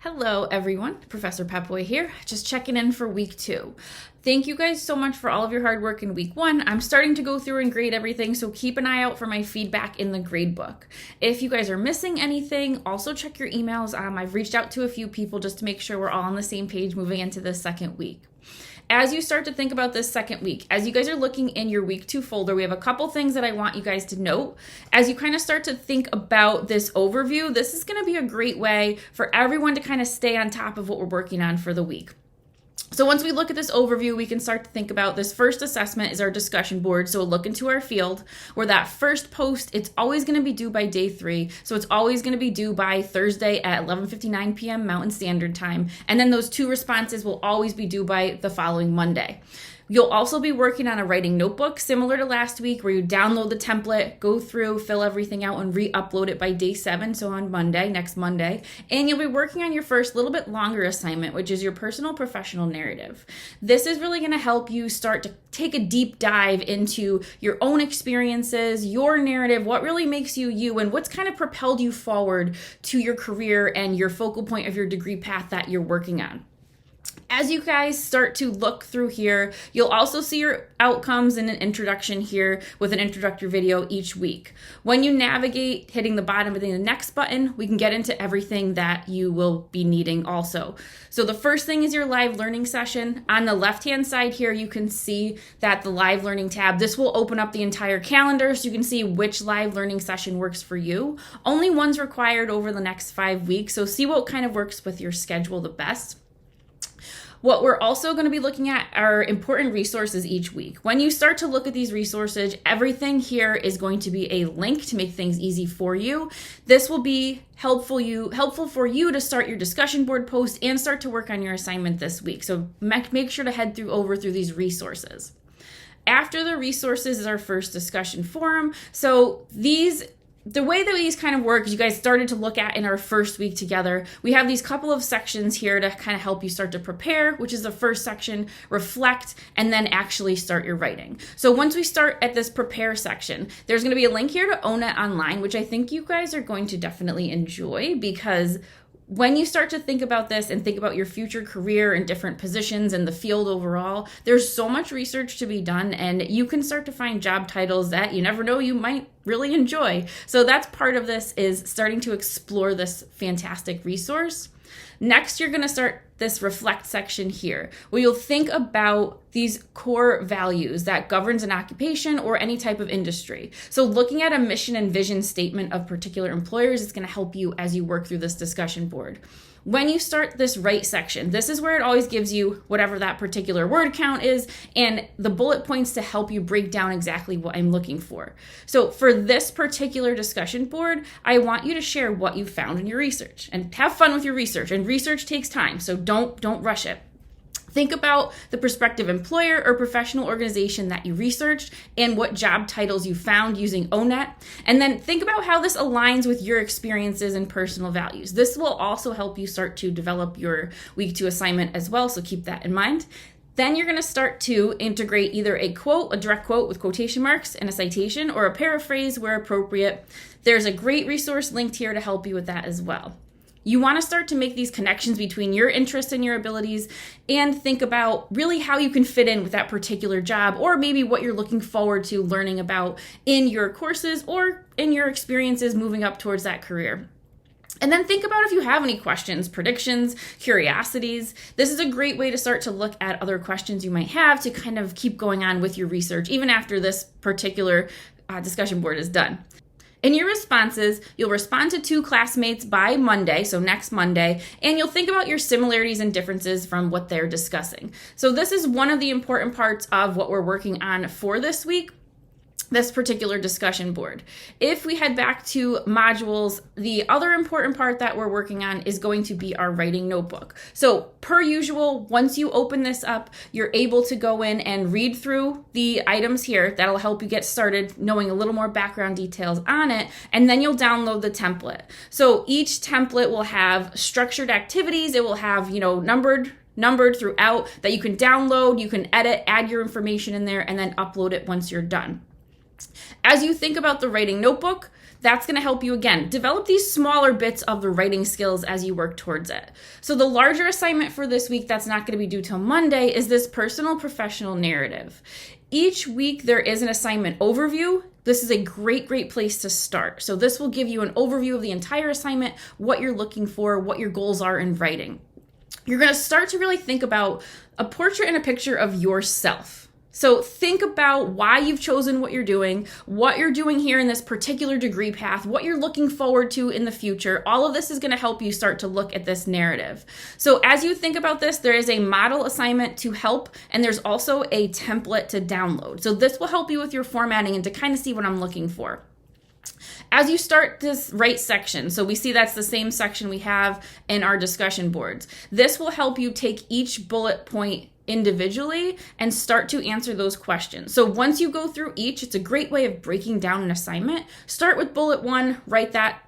Hello everyone, Professor Pepboy here, just checking in for week 2. Thank you guys so much for all of your hard work in week 1. I'm starting to go through and grade everything, so keep an eye out for my feedback in the grade book. If you guys are missing anything, also check your emails. I've reached out to a few people just to make sure we're all on the same page moving into the second week. As you start to think about this second week, as you guys are looking in your week 2 folder, we have a couple things that I want you guys to note. As you kind of start to think about this overview, this is going to be a great way for everyone to kind of stay on top of what we're working on for the week. So once we look at this overview, we can start to think about this first assessment is our discussion board. So look into our field where that first post, it's always going to be due by day 3. So it's always going to be due by Thursday at 11:59 p.m. Mountain Standard Time. And then those 2 responses will always be due by the following Monday. You'll also be working on a writing notebook similar to last week where you download the template, go through, fill everything out, and re-upload it by day 7, so on Monday, next Monday. And you'll be working on your first little bit longer assignment, which is your personal professional narrative. This is really going to help you start to take a deep dive into your own experiences, your narrative, what really makes you you, and what's kind of propelled you forward to your career and your focal point of your degree path that you're working on. As you guys start to look through here, you'll also see your outcomes in an introduction here with an introductory video each week. When you navigate, hitting the bottom of the next button, we can get into everything that you will be needing also. So the first thing is your live learning session. On the left-hand side here, you can see that the live learning tab, this will open up the entire calendar so you can see which live learning session works for you. Only one's required over the next 5 weeks, so see what kind of works with your schedule the best. What we're also going to be looking at are important resources each week. When you start to look at these resources, everything here is going to be a link to make things easy for you. This will be helpful for you to start your discussion board post and start to work on your assignment this week. So make sure to head through these resources. After the resources is our first discussion forum. So the way that these kind of work, you guys started to look at in our first week together, we have these couple of sections here to kind of help you start to prepare, which is the first section, reflect, and then actually start your writing. So once we start at this prepare section, there's going to be a link here to Own It Online, which I think you guys are going to definitely enjoy because when you start to think about this and think about your future career and different positions and the field overall, there's so much research to be done and you can start to find job titles that you never know you might really enjoy. So that's part of this is starting to explore this fantastic resource. Next, you're going to start this reflect section here, where you'll think about these core values that governs an occupation or any type of industry. So looking at a mission and vision statement of particular employers is going to help you as you work through this discussion board. When you start this write section, this is where it always gives you whatever that particular word count is and the bullet points to help you break down exactly what I'm looking for. So for this particular discussion board, I want you to share what you found in your research and have fun with your research. And research takes time, so don't rush it. Think about the prospective employer or professional organization that you researched and what job titles you found using ONET. And then think about how this aligns with your experiences and personal values. This will also help you start to develop your week 2 assignment as well, so keep that in mind. Then you're going to start to integrate either a quote, a direct quote with quotation marks and a citation, or a paraphrase where appropriate. There's a great resource linked here to help you with that as well. You want to start to make these connections between your interests and your abilities and think about really how you can fit in with that particular job or maybe what you're looking forward to learning about in your courses or in your experiences moving up towards that career. And then think about if you have any questions, predictions, curiosities. This is a great way to start to look at other questions you might have to kind of keep going on with your research even after this particular discussion board is done. In your responses, you'll respond to 2 classmates by Monday, so next Monday, and you'll think about your similarities and differences from what they're discussing. So this is one of the important parts of what we're working on for this week, this particular discussion board. If we head back to modules, the other important part that we're working on is going to be our writing notebook. So per usual, once you open this up, you're able to go in and read through the items here. That'll help you get started knowing a little more background details on it, and then you'll download the template. So each template will have structured activities. It will have, numbered throughout that you can download, you can edit, add your information in there, and then upload it once you're done. As you think about the writing notebook, That's going to help you, again, develop these smaller bits of the writing skills as you work towards it. So the larger assignment for this week that's not going to be due till Monday is this personal professional narrative. Each week there is an assignment overview. This is a great place to start. So this will give you an overview of the entire assignment, what you're looking for, what your goals are in writing. You're going to start to really think about a portrait and a picture of yourself. So think about why you've chosen what you're doing here in this particular degree path, what you're looking forward to in the future. All of this is going to help you start to look at this narrative. So as you think about this, there is a model assignment to help, and there's also a template to download. So this will help you with your formatting and to kind of see what I'm looking for. As you start this right section, so we see that's the same section we have in our discussion boards. This will help you take each bullet point individually and start to answer those questions. So once you go through each, it's a great way of breaking down an assignment. Start with bullet 1, write that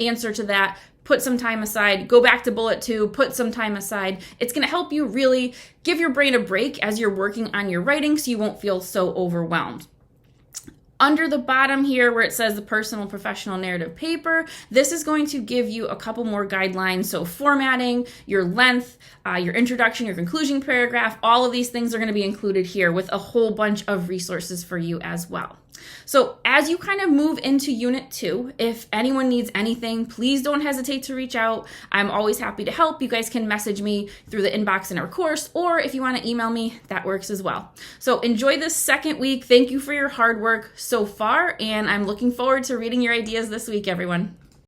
answer to that, put some time aside, go back to bullet 2, put some time aside. It's going to help you really give your brain a break as you're working on your writing so you won't feel so overwhelmed. Under the bottom here where it says the personal professional narrative paper, this is going to give you a couple more guidelines. So formatting, your length, your introduction, your conclusion paragraph, all of these things are going to be included here with a whole bunch of resources for you as well. So as you kind of move into Unit 2, if anyone needs anything, please don't hesitate to reach out. I'm always happy to help. You guys can message me through the inbox in our course, or if you want to email me, that works as well. So enjoy this second week. Thank you for your hard work so far, and I'm looking forward to reading your ideas this week, everyone.